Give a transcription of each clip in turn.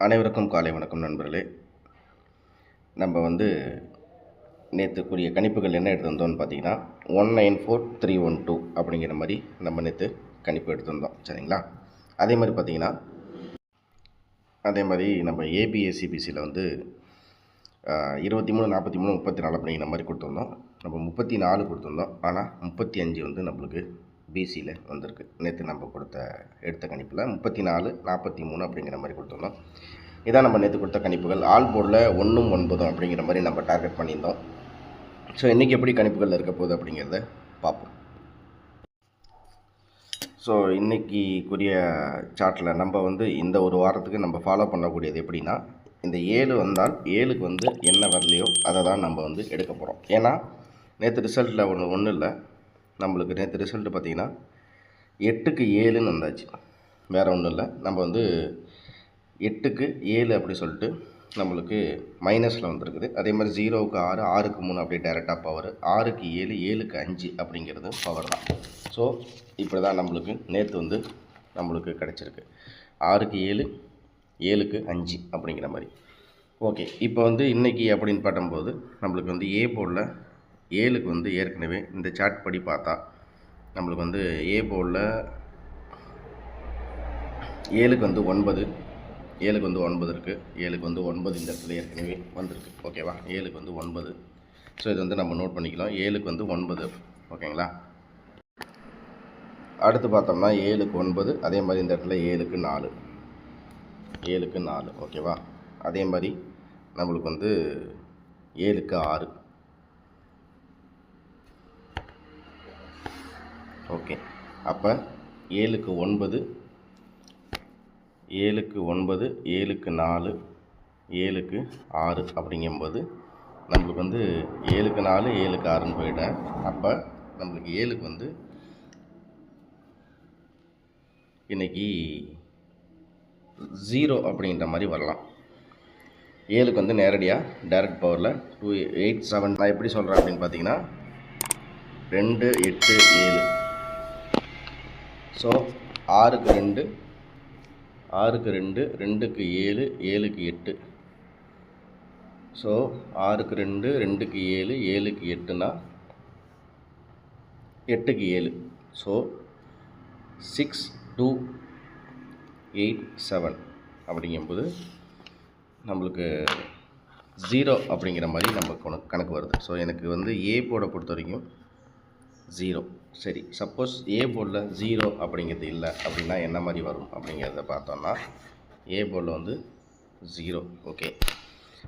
அனைவருக்கும் காலை வணக்கம் நண்பர்களே. நம்ம நேற்றுக்குரிய கணிப்புகள் என்ன எடுத்திருந்தோம்னு பார்த்தீங்கன்னா 194312 அப்படிங்கிற மாதிரி நம்ம நேற்று கணிப்பு எடுத்திருந்தோம். சரிங்களா? அதே மாதிரி நம்ம ஏபிஎஸ்சிபிசியில் 23 43 34 அப்படிங்கிற மாதிரி கொடுத்துருந்தோம். நம்ம 34 கொடுத்துருந்தோம். ஆனால் 35 நம்மளுக்கு பிசியில் வந்திருக்கு. நேற்று நம்ம எடுத்த கணிப்பில் 34 43 அப்படிங்கிற மாதிரி கொடுத்துருந்தோம். இதான் நம்ம நேற்று கொடுத்த கணிப்புகள். ஆல் போர்டில் 1 9 அப்படிங்கிற மாதிரி நம்ம டார்கெட் பண்ணியிருந்தோம். ஸோ இன்றைக்கி எப்படி கணிப்புகள் இருக்க போகுது அப்படிங்கிறத பார்ப்போம். ஸோ இன்றைக்கிக்குரிய சார்ட்டில் நம்ம இந்த ஒரு வாரத்துக்கு நம்ம ஃபாலோ பண்ணக்கூடியது எப்படின்னா, இந்த 7 வந்தால் 7க்கு என்ன வரலையோ அதை தான் நம்ம எடுக்க போகிறோம். ஏன்னா நேற்று ரிசல்ட்டில் ஒன்றும் இல்லை. நம்மளுக்கு நேற்று ரிசல்ட்டு பார்த்திங்கன்னா 8க்கு 7ன்னு வந்தாச்சு. வேறு ஒன்றும் இல்லை. நம்ம 8க்கு 7 அப்படி சொல்லிட்டு நம்மளுக்கு மைனஸில் வந்திருக்குது. அதே மாதிரி 0க்கு 6 6க்கு 3 அப்படியே டேரெக்டாக பவர், 6க்கு 7 7க்கு 5 அப்படிங்கிறது பவர் தான். ஸோ இப்படி தான் நம்மளுக்கு நேற்று நம்மளுக்கு கிடச்சிருக்கு. 6க்கு 7 7க்கு 5 அப்படிங்கிற மாதிரி. ஓகே, இப்போ இன்றைக்கி அப்படின்னு பார்க்கும்போது நம்மளுக்கு ஏ போர்டில் 7க்கு ஏற்கனவே இந்த சார்ட் படி பார்த்தா நம்மளுக்கு ஏ போர்டில் 7க்கு 9 7க்கு 9 இருக்குது. 7க்கு 9 இந்த இடத்துல ஏற்கனவே வந்திருக்கு. ஓகேவா? 7க்கு 9. ஸோ இது நம்ம நோட் பண்ணிக்கலாம். 7க்கு 9. ஓகேங்களா? அடுத்து பார்த்தோம்னா 7க்கு 9. அதே மாதிரி இந்த இடத்துல 7க்கு 4 7க்கு 4. ஓகேவா? அதே மாதிரி நம்மளுக்கு 7க்கு 6. ஓகே, அப்போ 7க்கு 9 7க்கு 9 7க்கு 4 7க்கு 6 அப்படிங்கும்போது நம்மளுக்கு 7க்கு 4 7க்கு 6ன்னு போயிட்டேன். அப்போ நம்மளுக்கு 7க்கு இன்றைக்கி 0 அப்படின்ற மாதிரி வரலாம். 7க்கு நேரடியாக டைரக்ட் பவரில் 287. நான் எப்படி சொல்கிறேன் அப்படின்னு பார்த்தீங்கன்னா 2 8 7. ஸோ 6க்கு 2 6க்கு 2 2க்கு 7 7க்கு 8. ஸோ 6க்கு 2 2க்கு 7 7க்கு 8னா 8க்கு 7. ஸோ 6 2 8 7 அப்படிங்கும்போது நம்மளுக்கு 0 அப்படிங்கிற மாதிரி நம்ம கணக்கு வருது. ஸோ எனக்கு ஏ போர்டை பொறுத்த வரைக்கும் 0. சரி, சப்போஸ் ஏ போர்டில் 0 அப்படிங்கிறது இல்லை அப்படின்னா என்ன மாதிரி வரும் அப்படிங்கிறத பார்த்தோம்னா, ஏ போர்டில் 0. ஓகே,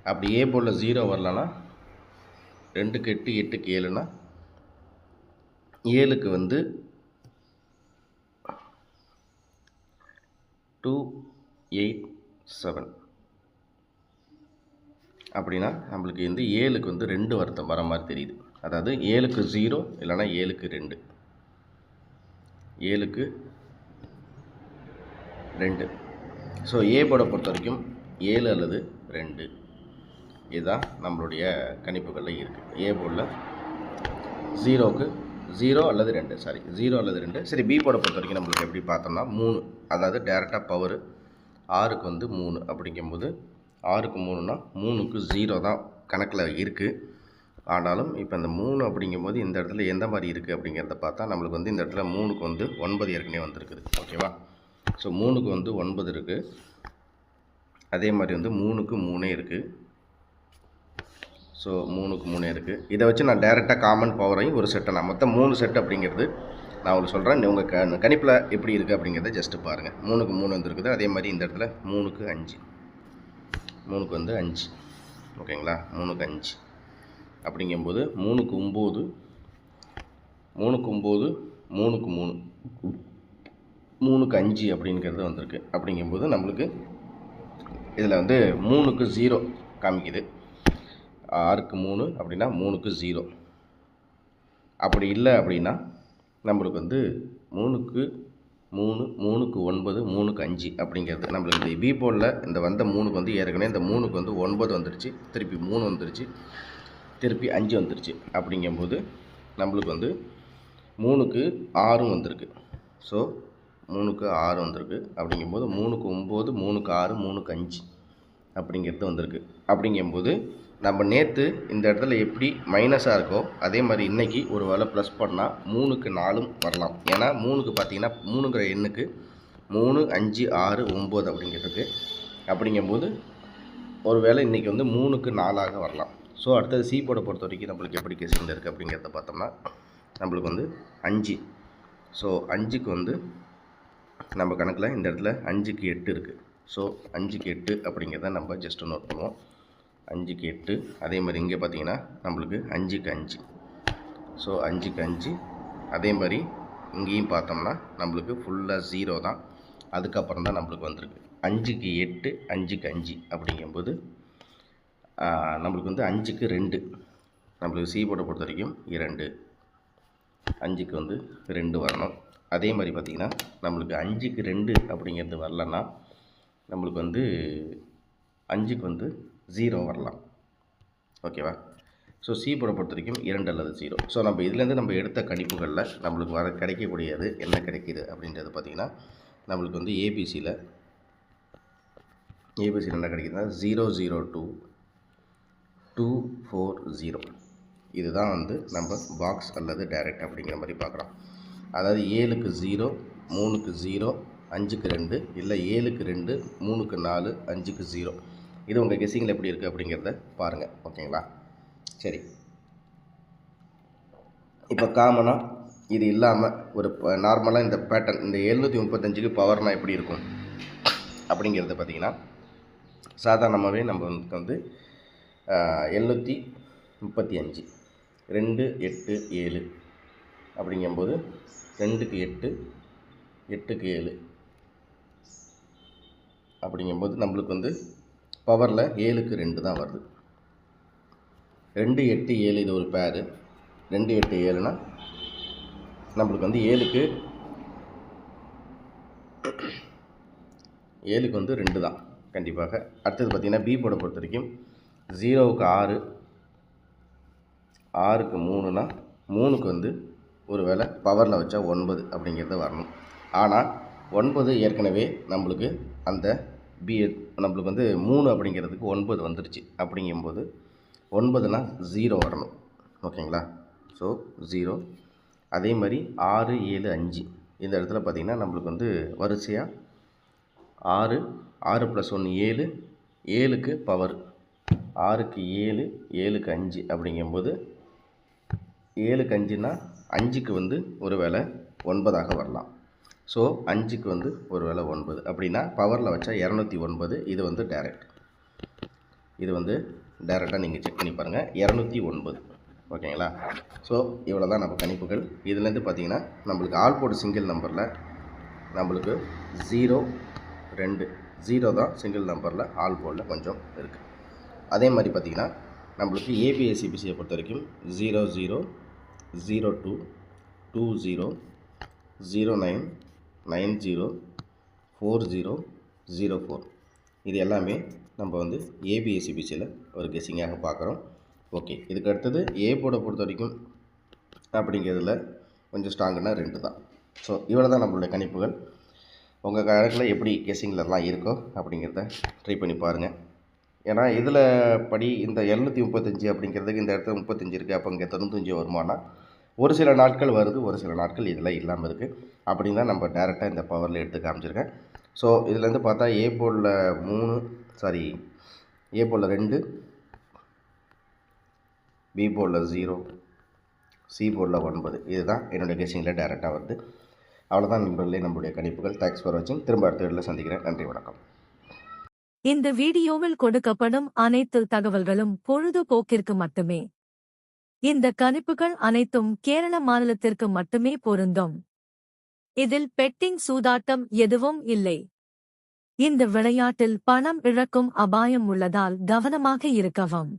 அப்படி ஏ போர்டில் 0 வரலன்னா 2க்கு 8 8க்கு 7னா 7க்கு 2 8 7 அப்படின்னா நம்மளுக்கு 7க்கு 2 வருத்தம் வர மாதிரி தெரியுது. அதாவது 7க்கு 0 இல்லைனா 7க்கு 2 7க்கு 2. ஸோ ஏ போர்டை பொறுத்த வரைக்கும் 7 அல்லது 2 இதுதான் நம்மளுடைய கணிப்புகளில் இருக்குது. ஏ போர்டில் 0க்கு 0 அல்லது 2. சாரி, 0 அல்லது 2. சரி, பி போர்டை பொறுத்த வரைக்கும் நம்மளுக்கு எப்படி பார்த்தோம்னா 3. அதாவது டேரெக்டாக பவர் 6க்கு 3 அப்படிங்கும்போது 6க்கு 3னா 3க்கு 0 தான் கணக்கில் இருக்குது. ஆனாலும் இப்போ இந்த 3 அப்படிங்கும்போது இந்த இடத்துல எந்த மாதிரி இருக்குது அப்படிங்கிறத பார்த்தா நம்மளுக்கு இந்த இடத்துல 3க்கு 9 ஏற்கனவே வந்திருக்குது. ஓகேவா? ஸோ 3க்கு 9 இருக்குது. அதே மாதிரி 3க்கு 3 இருக்குது. ஸோ 3க்கு 3 இருக்குது. இதை வச்சு நான் டைரெக்டாக காமன் பவரையும் ஒரு செட்டை நான் மொத்தம் 3 செட் அப்படிங்கிறது நான் உங்களுக்கு சொல்கிறேன். உங்கள் கணிப்பில் எப்படி இருக்குது அப்படிங்கிறத ஜஸ்ட்டு பாருங்கள். 3க்கு 3 வந்துருக்குது. அதே மாதிரி இந்த இடத்துல 3க்கு 5 3க்கு 5. ஓகேங்களா? 3க்கு 5 அப்படிங்கும்போது 3க்கு 9 3க்கு 9 3க்கு 3 3க்கு 5 அப்படிங்கிறது வந்திருக்கு. அப்படிங்கும்போது நம்மளுக்கு இதில் 3க்கு 0 காமிக்குது. 6க்கு 3 அப்படின்னா 3க்கு 0. அப்படி இல்லை அப்படின்னா நம்மளுக்கு 3க்கு 3 3க்கு 9 3க்கு 5 அப்படிங்கிறது நம்மளுக்கு இந்த பி போர்டில் இந்த வந்த 3க்கு ஏற்கனவே இந்த 3க்கு 9 வந்துருச்சு. திருப்பி 3 வந்துருச்சு. திருப்பி 5 வந்துருச்சு. அப்படிங்கும்போது நம்மளுக்கு 3க்கு 6 வந்திருக்கு. ஸோ 3க்கு 6 வந்திருக்கு. அப்படிங்கும்போது 3க்கு 9 3க்கு 6 3க்கு 5 அப்படிங்கிறது வந்திருக்கு. அப்படிங்கும்போது நம்ம நேற்று இந்த இடத்துல எப்படி மைனஸாக இருக்கோ அதே மாதிரி இன்றைக்கி ஒரு வேளை ப்ளஸ் பண்ணால் 3க்கு 4ம் வரலாம். ஏன்னா 3க்கு பார்த்தீங்கன்னா 3ங்கிற எண்ணுக்கு 3, 5, 6, 9 அப்படிங்கிறதுக்கு. அப்படிங்கும்போது ஒரு வேளை இன்றைக்கி வந்து 3க்கு 4ஆக வரலாம். ஸோ அடுத்தது சி போர்டை பொறுத்த வரைக்கும் நம்மளுக்கு எப்படி கேசிங்கில் இருக்குது அப்படிங்கிறத பார்த்தோம்னா நம்மளுக்கு வந்து 5. ஸோ 5க்கு வந்து நம்ம கணக்கில் இந்த இடத்துல 5க்கு 8 இருக்குது. ஸோ 5க்கு 8 அப்படிங்கிறத நம்ம ஜஸ்ட்டு நோட் பண்ணுவோம். 5க்கு 8. அதே மாதிரி இங்கே பார்த்தீங்கன்னா நம்மளுக்கு 5க்கு 5. ஸோ 5க்கு 5. அதே மாதிரி இங்கேயும் பார்த்தோம்னா நம்மளுக்கு ஃபுல்லாக 0 தான். அதுக்கப்புறம் தான் நம்மளுக்கு வந்திருக்கு 5க்கு 8, 5க்கு 5 அப்படிங்கும்போது நம்மளுக்கு வந்து 5க்கு 2. நம்மளுக்கு சி போர்டை பொறுத்த வரைக்கும் 2. 5க்கு வந்து 2 வரணும். அதே மாதிரி பார்த்திங்கன்னா நம்மளுக்கு 5க்கு 2 அப்படிங்கிறது வரலன்னா நம்மளுக்கு வந்து 5க்கு வந்து 0 வரலாம். ஓகேவா? ஸோ சி போர்டை பொறுத்த வரைக்கும் 2 அல்லது 0. ஸோ நம்ம இதுலேருந்து நம்ம எடுத்த கணிப்புகளில் நம்மளுக்கு கிடைக்கக்கூடியது என்ன கிடைக்கிது அப்படின்றது பார்த்திங்கன்னா நம்மளுக்கு வந்து ஏபிசியில் என்ன கிடைக்குதுன்னா 002 240. இதுதான் வந்து நம்ம பாக்ஸ் அல்லது டைரக்ட் அப்படிங்கிற மாதிரி பார்க்குறோம். அதாவது 7க்கு 0, 3க்கு 0, 5க்கு 2, இல்லை 7க்கு 2, 3க்கு 4, 5க்கு 0. இது உங்கள் கெஸ்ஸிங்கில் எப்படி இருக்குது அப்படிங்கிறத பாருங்கள். ஓகேங்களா? சரி, இப்போ காமனாக இது இல்லாமல் ஒரு நார்மலாக இந்த பேட்டர்ன் இந்த 735க்கு பவர்னால் எப்படி இருக்கும் அப்படிங்கிறத பார்த்திங்கன்னா சாதாரணமாகவே நம்ம வந்து 735 2, 8, 7 அப்படிங்கும்போது 2க்கு 8, 8க்கு 7 அப்படிங்கும்போது நம்மளுக்கு வந்து பவரில் 7க்கு 2 தான் வருது. 2, 8, 7 இது ஒரு பேரு. 2, 8, 7னா நம்மளுக்கு வந்து 7க்கு வந்து 2 தான் கண்டிப்பாக. அடுத்தது பார்த்திங்கன்னா பி போர்டை பொறுத்த வரைக்கும் 0க்கு 6, 6க்கு 3னா 3க்கு வந்து ஒரு வேளை பவரில் வச்சா 9 அப்படிங்கிறது வரணும். ஆனால் 9 ஏற்கனவே நம்மளுக்கு அந்த நம்மளுக்கு வந்து 3 அப்படிங்கிறதுக்கு 9 வந்துடுச்சு. அப்படிங்கும்போது 9னா 0 வரணும். ஓகேங்களா? ஸோ 0. அதே மாதிரி 6, 7, 5 இந்த இடத்துல பார்த்திங்கன்னா நம்மளுக்கு வந்து வரிசையாக 6 + 1 7, 7க்கு பவர் 6க்கு 7, 7க்கு 5 அப்படிங்கும்போது 7க்கு 5னா 5க்கு வந்து ஒரு வேளை 9ஆக வரலாம். ஸோ 5க்கு வந்து ஒரு வேளை 9 அப்படின்னா பவரில் வச்சா 209. இது வந்து டைரக்ட். இது வந்து டைரெக்டாக நீங்கள் செக் பண்ணி பாருங்கள். 209. ஓகேங்களா? ஸோ இவ்வளோ தான் நம்ம கணிப்புகள். இதுலேருந்து பார்த்திங்கன்னா நம்மளுக்கு ஆல் போர்டு சிங்கிள் நம்பரில் நம்மளுக்கு 0, 2 0 தான் சிங்கிள் நம்பரில் ஆல் போர்டில் கொஞ்சம் இருக்குது. அதே மாதிரி பார்த்திங்கன்னா நம்மளுக்கு ஏபிஎஸ்சிபிசியை பொறுத்த வரைக்கும் 00, 02, 20, 09, 90, 40, 04 இது எல்லாமே நம்ம வந்து ஏபிஎஸ்சிபிசியில் ஒரு கெஸ்ஸிங்காக பார்க்குறோம். ஓகே, இதுக்கு அடுத்தது ஏ போர்டை பொறுத்த வரைக்கும் அப்படிங்கிறதுல கொஞ்சம் ஸ்ட்ராங்குன்னா 2 தான். ஸோ இவ்வளோ தான் நம்மளுடைய கணிப்புகள். உங்கள் கணக்கில் எப்படி கெஸ்ஸிங்லலாம் இருக்கோ அப்படிங்கிறத ட்ரை பண்ணி பாருங்கள். ஏன்னா இதில் படி இந்த 735 அப்படிங்கிறதுக்கு இந்த இடத்துல 35 இருக்குது, அப்போ இங்கே 95 வருமானா ஒரு சில நாட்கள் வருது, ஒரு சில நாட்கள் இதில் இல்லாமல் இருக்குது. அப்படின்னு தான் நம்ம டேரெக்டாக இந்த பவரில் எடுத்து காமிச்சிருக்கேன். ஸோ இதுலேருந்து பார்த்தா ஏ போர்டில் 2, பி போர்டில் 0, சி போர்டில் 9 இதுதான் என்னுடைய கெஸ்ஸிங்கில் டேரெக்டாக வருது. அவ்வளோதான் நண்பர்களே நம்மளுடைய கணிப்புகள். தேங்க்ஸ் ஃபார் வாட்சிங். திரும்ப அடுத்த வீடியோவில் சந்திக்கிறேன். நன்றி, வணக்கம். இந்த வீடியோவில் கொடுக்கப்படும் அனைத்து தகவல்களும் பொழுதுபோக்கிற்கு மட்டுமே. இந்த கணிப்புகள் அனைத்தும் கேரள மாநிலத்திற்கு மட்டுமே பொருந்தும். இதில் பெட்டிங் சூதாட்டம் எதுவும் இல்லை. இந்த விளையாட்டில் பணம் இழக்கும் அபாயம் உள்ளதால் கவனமாக இருக்கவும்.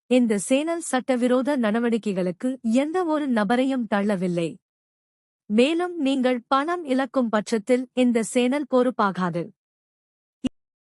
இந்த சேனல் சட்டவிரோத நடவடிக்கைகளுக்கு எந்த ஒரு நபரையும் தள்ளவில்லை. மேலும் நீங்கள் பணம் இழக்கும் பட்சத்தில் இந்த சேனல் பொறுப்பாகாது.